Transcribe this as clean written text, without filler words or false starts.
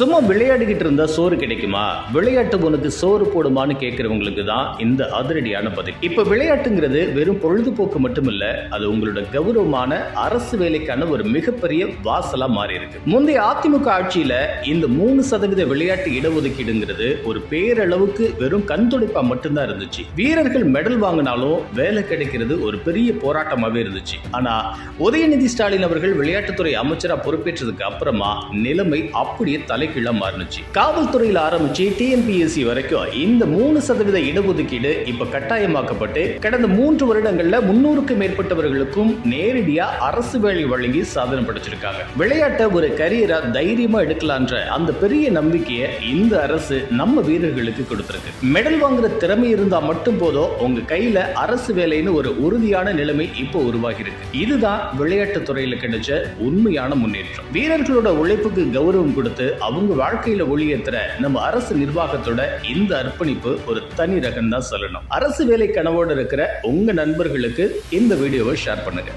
சும்மா விளையாடிக்கிட்டு இருந்தா சோறு கிடைக்குமா, விளையாட்டு உனக்கு சோறு போடுமான்னு கேட்கறவங்களுக்கு தான் இந்த அதிரடியான பதில். இப்ப விளையாட்டுங்கிறது வெறும் பொழுதுபோக்கு மட்டுமில்ல, அது உங்களோட கௌரவமான அரசு வேலைக்கான ஒரு மிகப்பெரிய வாசலா மாறி இருக்கு. முந்தைய அதிமுக ஆட்சியில இந்த 3% விளையாட்டு இடஒதுக்கீடுங்கிறது ஒரு பேரளவுக்கு வெறும் கண்துடைப்பா மட்டும்தான் இருந்துச்சு. வீரர்கள் மெடல் வாங்கினாலும் வேலை கிடைக்கிறது ஒரு பெரிய போராட்டமாவே இருந்துச்சு. ஆனா உதயநிதி ஸ்டாலின் அவர்கள் விளையாட்டுத்துறை அமைச்சரா பொறுப்பேற்றதுக்கு அப்புறமா நிலைமை அப்படியே தலைகீழா மாறுச்சு. காவல்துறையில் ஆரம்பிச்சு டிஎன்பிஎஸ்சி வரைக்கும் இந்த 3% இடஒதுக்கீடு இப்ப கட்டாயமாக்கப்பட்டு கடந்த 3 வருடங்கள்ல 300க்கும் மேற்பட்டவர்களுக்கும் நேரடியா அரசு வேலை வழங்கி சாதனை படைச்சிருக்காங்க. விளையாட்டை ஒரு கரியரா தைரியமா எடுக்கலான்ற அந்த பெரிய நம்பிக்கையை இந்த அரசு நம்ம வீரர்களுக்கு கொடுத்திருக்கு. மெடல் வாங்குற திறமை இருந்தா மட்டும் போதும் உங்க கையில அரசு வேலைன்னு ஒரு உறுதியான நிலைமை இப்போ உருவாகி இருக்கு. இதுதான் விளையாட்டு துறையில கிடைச்ச உண்மையான முன்னேற்றம். வீரர்களோட உழைப்புக்கு கௌரவம் கொடுத்து அவங்க வாழ்க்கையில ஒளியேற்ற நம்ம அரசு நிர்வாகத்தோட இந்த அர்ப்பணிப்பு ஒரு தனி ரகம் தான் சொல்லணும். அரசு வேலை கனவோடு இருக்கிற உங்க நண்பர்களுக்கு இந்த வீடியோவை ஷேர் பண்ணுங்க.